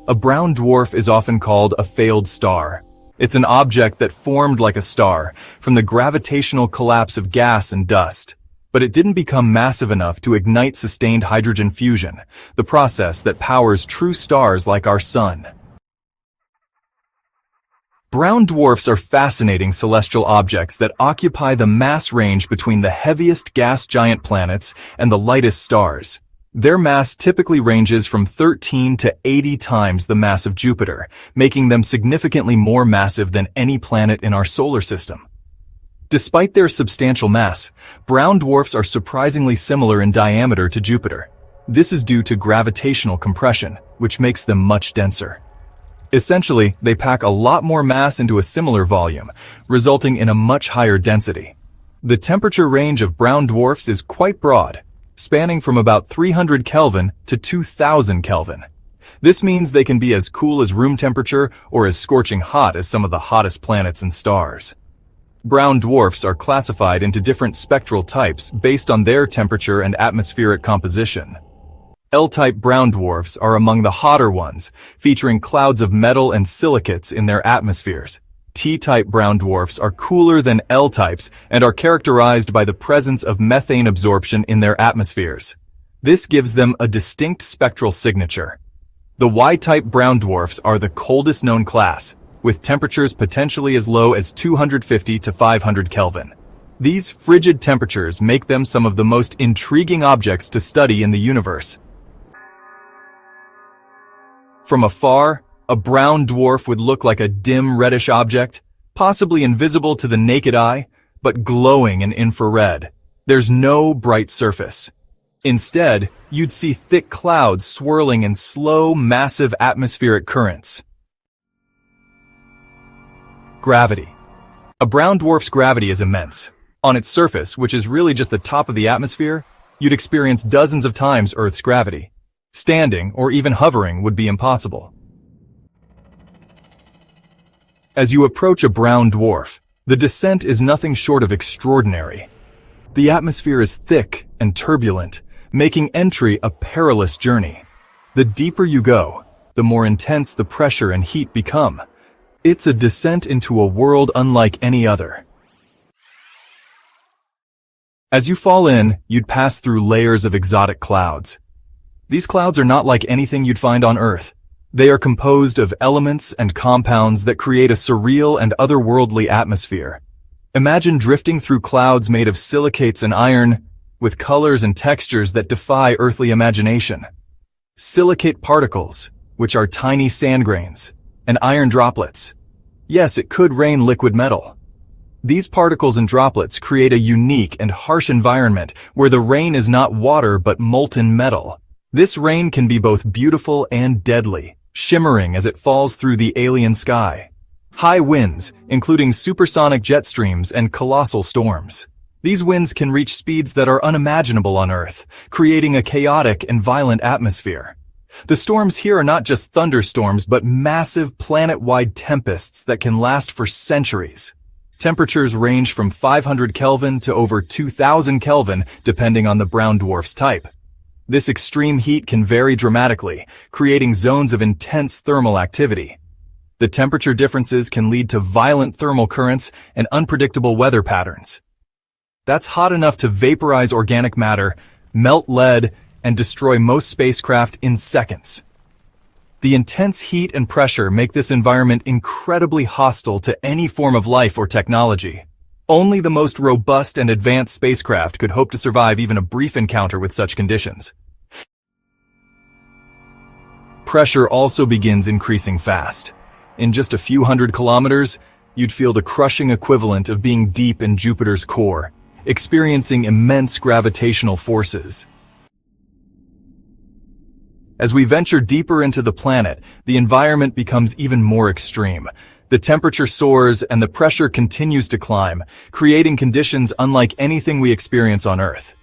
A brown dwarf is often called a failed star. It's an object that formed like a star from the gravitational collapse of gas and dust. But it didn't become massive enough to ignite sustained hydrogen fusion, the process that powers true stars like our sun. Brown dwarfs are fascinating celestial objects that occupy the mass range between the heaviest gas giant planets and the lightest stars. Their mass typically ranges from 13 to 80 times the mass of Jupiter, making them significantly more massive than any planet in our solar system. Despite their substantial mass, brown dwarfs are surprisingly similar in diameter to Jupiter. This is due to gravitational compression, which makes them much denser. Essentially, they pack a lot more mass into a similar volume, resulting in a much higher density. The temperature range of brown dwarfs is quite broad, spanning from about 300 Kelvin to 2000 Kelvin. This means they can be as cool as room temperature or as scorching hot as some of the hottest planets and stars. Brown dwarfs are classified into different spectral types based on their temperature and atmospheric composition. L-type brown dwarfs are among the hotter ones, featuring clouds of metal and silicates in their atmospheres. T-type brown dwarfs are cooler than L-types and are characterized by the presence of methane absorption in their atmospheres. This gives them a distinct spectral signature. The Y-type brown dwarfs are the coldest known class, with temperatures potentially as low as 250 to 500 Kelvin. These frigid temperatures make them some of the most intriguing objects to study in the universe. From afar, a brown dwarf would look like a dim reddish object, possibly invisible to the naked eye, but glowing in infrared. There's no bright surface. Instead, you'd see thick clouds swirling in slow, massive atmospheric currents. Gravity. A brown dwarf's gravity is immense. On its surface, which is really just the top of the atmosphere, you'd experience dozens of times Earth's gravity. Standing or even hovering would be impossible. As you approach a brown dwarf, the descent is nothing short of extraordinary. The atmosphere is thick and turbulent, making entry a perilous journey. The deeper you go, the more intense the pressure and heat become. It's a descent into a world unlike any other. As you fall in, you'd pass through layers of exotic clouds. These clouds are not like anything you'd find on Earth. They are composed of elements and compounds that create a surreal and otherworldly atmosphere. Imagine drifting through clouds made of silicates and iron, with colors and textures that defy earthly imagination. Silicate particles, which are tiny sand grains, and iron droplets. Yes, it could rain liquid metal. These particles and droplets create a unique and harsh environment where the rain is not water but molten metal. This rain can be both beautiful and deadly, shimmering as it falls through the alien sky. High winds, including supersonic jet streams and colossal storms. These winds can reach speeds that are unimaginable on Earth, creating a chaotic and violent atmosphere. The storms here are not just thunderstorms, but massive planet-wide tempests that can last for centuries. Temperatures range from 500 Kelvin to over 2000 Kelvin, depending on the brown dwarf's type. This extreme heat can vary dramatically, creating zones of intense thermal activity. The temperature differences can lead to violent thermal currents and unpredictable weather patterns. That's hot enough to vaporize organic matter, melt lead, and destroy most spacecraft in seconds. The intense heat and pressure make this environment incredibly hostile to any form of life or technology. Only the most robust and advanced spacecraft could hope to survive even a brief encounter with such conditions. Pressure also begins increasing fast. In just a few hundred kilometers, you'd feel the crushing equivalent of being deep in Jupiter's core, experiencing immense gravitational forces. As we venture deeper into the planet, the environment becomes even more extreme. The temperature soars and the pressure continues to climb, creating conditions unlike anything we experience on Earth.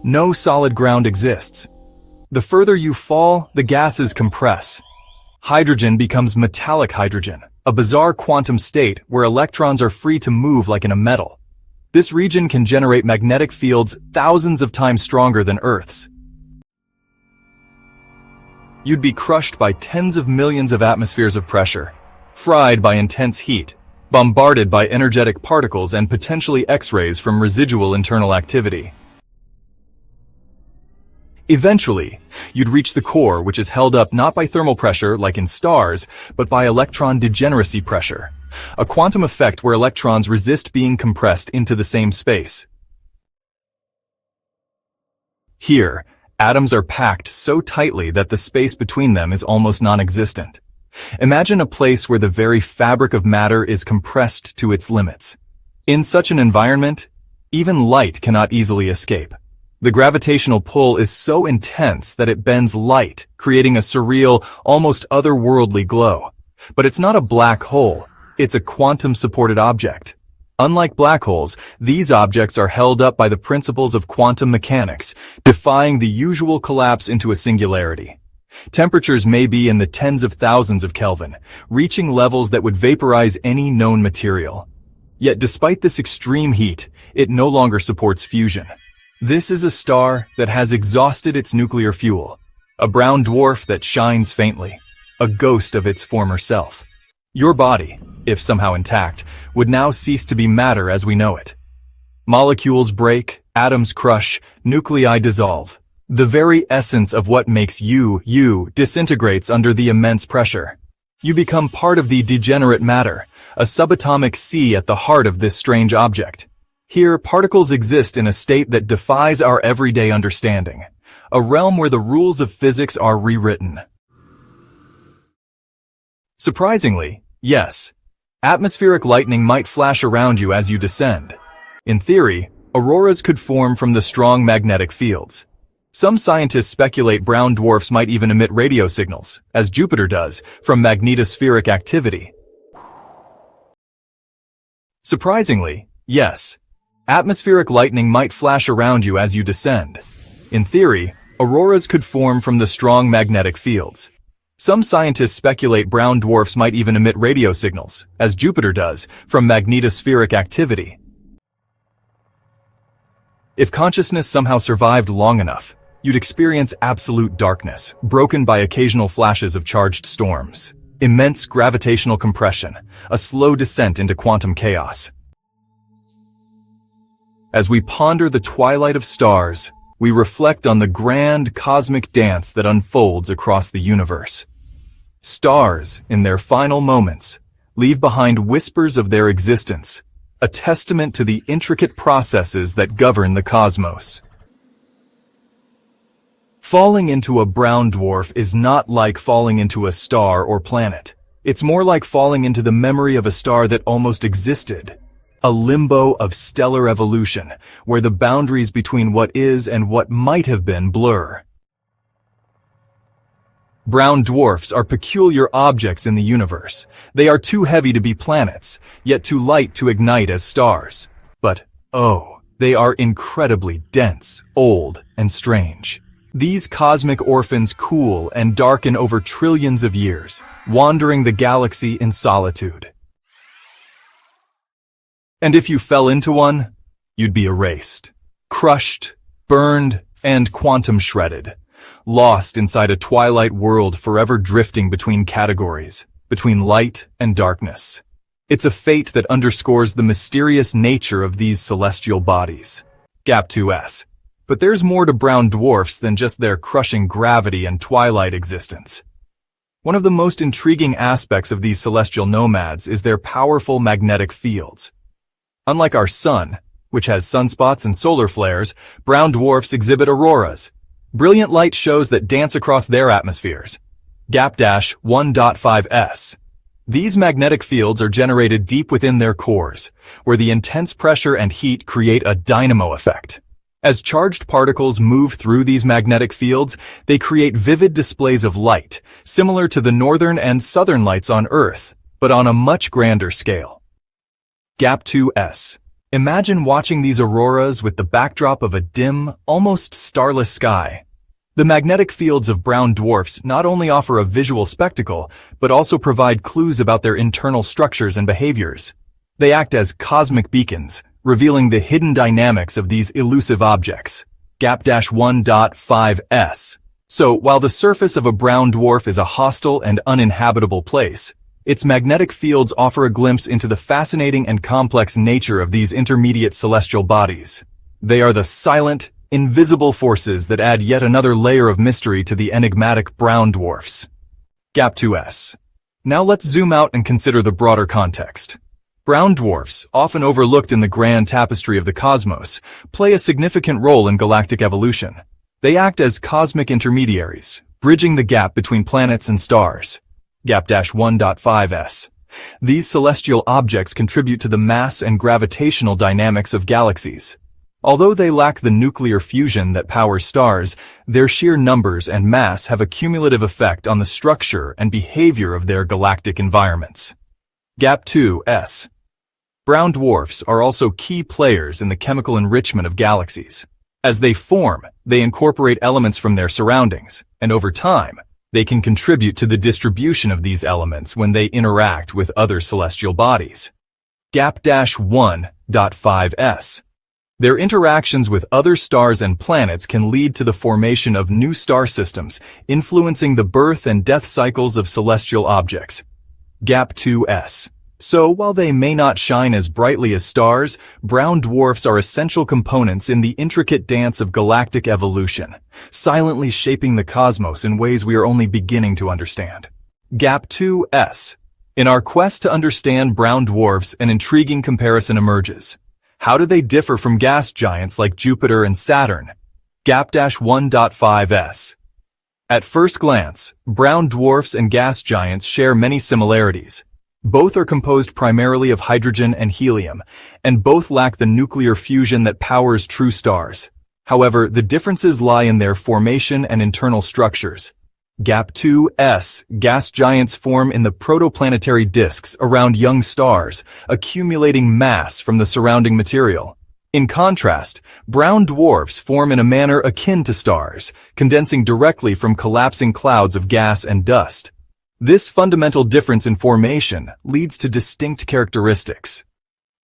No solid ground exists. The further you fall, the gases compress. Hydrogen becomes metallic hydrogen, a bizarre quantum state where electrons are free to move like in a metal. This region can generate magnetic fields thousands of times stronger than Earth's. You'd be crushed by tens of millions of atmospheres of pressure, fried by intense heat, bombarded by energetic particles and potentially X-rays from residual internal activity. Eventually, you'd reach the core, which is held up not by thermal pressure like in stars, but by electron degeneracy pressure, a quantum effect where electrons resist being compressed into the same space. Here, atoms are packed so tightly that the space between them is almost non-existent. Imagine a place where the very fabric of matter is compressed to its limits. In such an environment, even light cannot easily escape. The gravitational pull is so intense that it bends light, creating a surreal, almost otherworldly glow. But it's not a black hole, it's a quantum-supported object. Unlike black holes, these objects are held up by the principles of quantum mechanics, defying the usual collapse into a singularity. Temperatures may be in the tens of thousands of Kelvin, reaching levels that would vaporize any known material. Yet despite this extreme heat, it no longer supports fusion. This is a star that has exhausted its nuclear fuel, a brown dwarf that shines faintly, a ghost of its former self. Your body, if somehow intact, would now cease to be matter as we know it. Molecules break, atoms crush, nuclei dissolve. The very essence of what makes you disintegrates under the immense pressure. You become part of the degenerate matter, a subatomic sea at the heart of this strange object. Here, particles exist in a state that defies our everyday understanding, a realm where the rules of physics are rewritten. Surprisingly, yes, atmospheric lightning might flash around you as you descend. In theory, auroras could form from the strong magnetic fields. Some scientists speculate brown dwarfs might even emit radio signals, as Jupiter does, from magnetospheric activity. Surprisingly, yes, atmospheric lightning might flash around you as you descend. In theory, auroras could form from the strong magnetic fields. Some scientists speculate brown dwarfs might even emit radio signals, as Jupiter does, from magnetospheric activity. If consciousness somehow survived long enough, you'd experience absolute darkness, broken by occasional flashes of charged storms, immense gravitational compression, a slow descent into quantum chaos. As we ponder the twilight of stars, we reflect on the grand cosmic dance that unfolds across the universe. Stars, in their final moments, leave behind whispers of their existence, a testament to the intricate processes that govern the cosmos. Falling into a brown dwarf is not like falling into a star or planet. It's more like falling into the memory of a star that almost existed. A limbo of stellar evolution, where the boundaries between what is and what might have been blur. Brown dwarfs are peculiar objects in the universe. They are too heavy to be planets, yet too light to ignite as stars. But, oh, they are incredibly dense, old, and strange. These cosmic orphans cool and darken over trillions of years, wandering the galaxy in solitude. And if you fell into one, you'd be erased, crushed, burned, and quantum shredded, lost inside a twilight world forever drifting between categories, between light and darkness. It's a fate that underscores the mysterious nature of these celestial bodies. GAP2S. But there's more to brown dwarfs than just their crushing gravity and twilight existence. One of the most intriguing aspects of these celestial nomads is their powerful magnetic fields. Unlike our sun, which has sunspots and solar flares, brown dwarfs exhibit auroras. Brilliant light shows that dance across their atmospheres. GAP-1.5s. These magnetic fields are generated deep within their cores, where the intense pressure and heat create a dynamo effect. As charged particles move through these magnetic fields, they create vivid displays of light, similar to the northern and southern lights on Earth, but on a much grander scale. GAP2S. Imagine watching these auroras with the backdrop of a dim, almost starless sky. The magnetic fields of brown dwarfs not only offer a visual spectacle, but also provide clues about their internal structures and behaviors. They act as cosmic beacons, revealing the hidden dynamics of these elusive objects. GAP-1.5s. So, while the surface of a brown dwarf is a hostile and uninhabitable place, its magnetic fields offer a glimpse into the fascinating and complex nature of these intermediate celestial bodies. They are the silent, invisible forces that add yet another layer of mystery to the enigmatic brown dwarfs. Gap 2s. Now let's zoom out and consider the broader context. Brown dwarfs, often overlooked in the grand tapestry of the cosmos, play a significant role in galactic evolution. They act as cosmic intermediaries, bridging the gap between planets and stars. Gap-1.5s. These celestial objects contribute to the mass and gravitational dynamics of galaxies. Although they lack the nuclear fusion that powers stars, their sheer numbers and mass have a cumulative effect on the structure and behavior of their galactic environments. Gap 2s. Brown dwarfs are also key players in the chemical enrichment of galaxies. As they form, they incorporate elements from their surroundings, and over time, they can contribute to the distribution of these elements when they interact with other celestial bodies. Gap-1.5s. Their interactions with other stars and planets can lead to the formation of new star systems, influencing the birth and death cycles of celestial objects. Gap 2s. So, while they may not shine as brightly as stars, brown dwarfs are essential components in the intricate dance of galactic evolution, silently shaping the cosmos in ways we are only beginning to understand. Gap 2s. In our quest to understand brown dwarfs, an intriguing comparison emerges. How do they differ from gas giants like Jupiter and Saturn? Gap-1.5s. At first glance, brown dwarfs and gas giants share many similarities. Both are composed primarily of hydrogen and helium, and both lack the nuclear fusion that powers true stars. However, the differences lie in their formation and internal structures. Gap 2s. Gas giants form in the protoplanetary disks around young stars, accumulating mass from the surrounding material. In contrast, brown dwarfs form in a manner akin to stars, condensing directly from collapsing clouds of gas and dust. This fundamental difference in formation leads to distinct characteristics.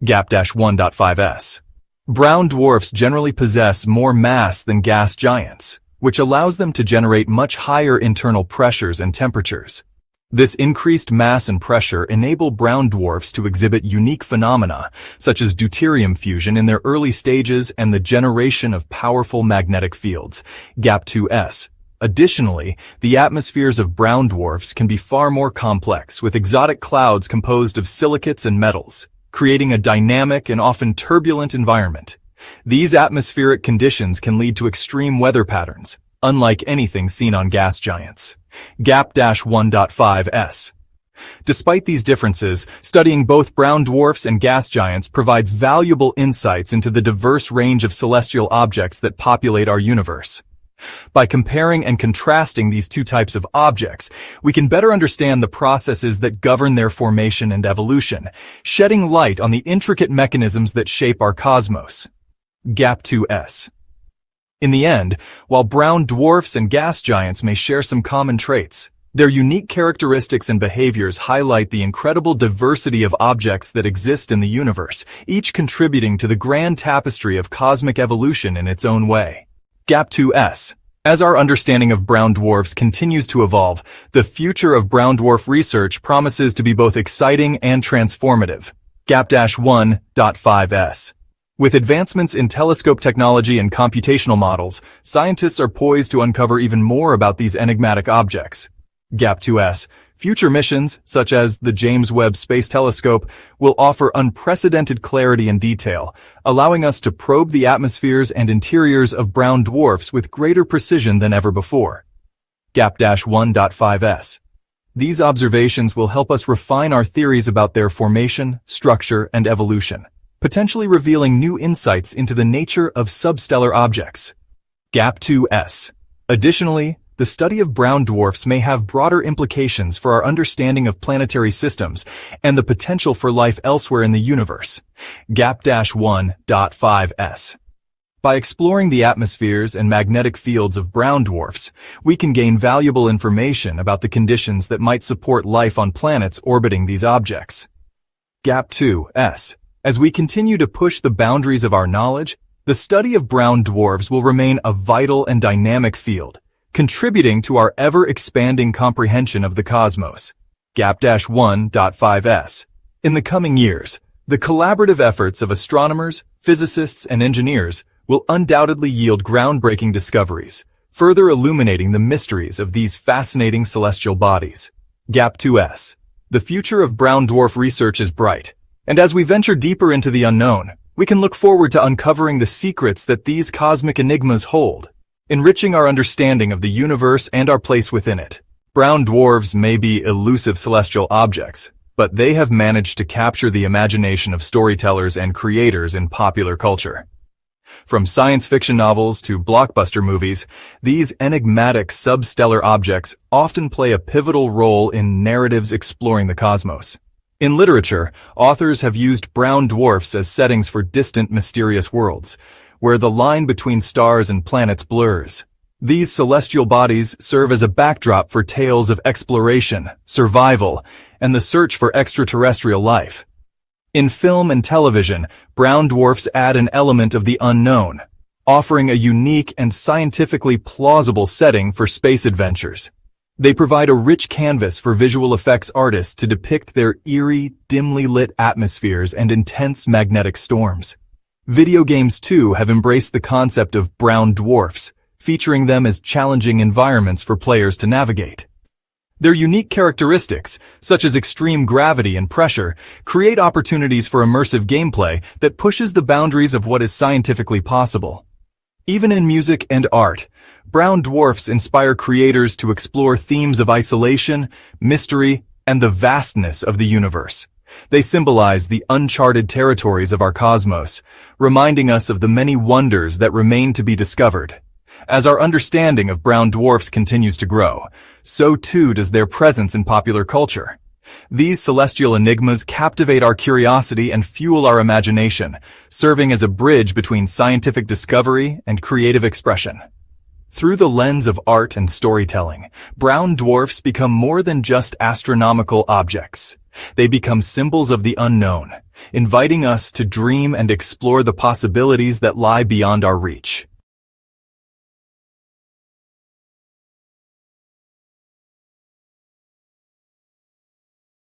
Gap-1.5s. Brown dwarfs generally possess more mass than gas giants, which allows them to generate much higher internal pressures and temperatures. This increased mass and pressure enable brown dwarfs to exhibit unique phenomena, such as deuterium fusion in their early stages and the generation of powerful magnetic fields. Gap-2s. Additionally, the atmospheres of brown dwarfs can be far more complex, with exotic clouds composed of silicates and metals, creating a dynamic and often turbulent environment. These atmospheric conditions can lead to extreme weather patterns, unlike anything seen on gas giants. Gap-1.5s. Despite these differences, studying both brown dwarfs and gas giants provides valuable insights into the diverse range of celestial objects that populate our universe. By comparing and contrasting these two types of objects, we can better understand the processes that govern their formation and evolution, shedding light on the intricate mechanisms that shape our cosmos. Gap-2s. In the end, while brown dwarfs and gas giants may share some common traits, their unique characteristics and behaviors highlight the incredible diversity of objects that exist in the universe, each contributing to the grand tapestry of cosmic evolution in its own way. Gap-2s. As our understanding of brown dwarfs continues to evolve, the future of brown dwarf research promises to be both exciting and transformative. Gap-1.5s. With advancements in telescope technology and computational models, scientists are poised to uncover even more about these enigmatic objects. Gap-2s. Future missions, such as the James Webb Space Telescope, will offer unprecedented clarity and detail, allowing us to probe the atmospheres and interiors of brown dwarfs with greater precision than ever before. Gap-1.5s. These observations will help us refine our theories about their formation, structure, and evolution, potentially revealing new insights into the nature of substellar objects. Gap-2s. Additionally, the study of brown dwarfs may have broader implications for our understanding of planetary systems and the potential for life elsewhere in the universe. Gap-1.5s. By exploring the atmospheres and magnetic fields of brown dwarfs, we can gain valuable information about the conditions that might support life on planets orbiting these objects. Gap-2s. As we continue to push the boundaries of our knowledge, the study of brown dwarfs will remain a vital and dynamic field, contributing to our ever-expanding comprehension of the cosmos. Gap-1.5s. In the coming years, the collaborative efforts of astronomers, physicists, and engineers will undoubtedly yield groundbreaking discoveries, further illuminating the mysteries of these fascinating celestial bodies. Gap-2s. The future of brown dwarf research is bright, and as we venture deeper into the unknown, we can look forward to uncovering the secrets that these cosmic enigmas hold, enriching our understanding of the universe and our place within it. Brown dwarfs may be elusive celestial objects, but they have managed to capture the imagination of storytellers and creators in popular culture. From science fiction novels to blockbuster movies, these enigmatic substellar objects often play a pivotal role in narratives exploring the cosmos. In literature, authors have used brown dwarfs as settings for distant, mysterious worlds, where the line between stars and planets blurs. These celestial bodies serve as a backdrop for tales of exploration, survival, and the search for extraterrestrial life. In film and television, brown dwarfs add an element of the unknown, offering a unique and scientifically plausible setting for space adventures. They provide a rich canvas for visual effects artists to depict their eerie, dimly lit atmospheres and intense magnetic storms. Video games, too, have embraced the concept of brown dwarfs, featuring them as challenging environments for players to navigate. Their unique characteristics, such as extreme gravity and pressure, create opportunities for immersive gameplay that pushes the boundaries of what is scientifically possible. Even in music and art, brown dwarfs inspire creators to explore themes of isolation, mystery, and the vastness of the universe. They symbolize the uncharted territories of our cosmos, reminding us of the many wonders that remain to be discovered. As our understanding of brown dwarfs continues to grow, so too does their presence in popular culture. These celestial enigmas captivate our curiosity and fuel our imagination, serving as a bridge between scientific discovery and creative expression. Through the lens of art and storytelling, brown dwarfs become more than just astronomical objects. They become symbols of the unknown, inviting us to dream and explore the possibilities that lie beyond our reach.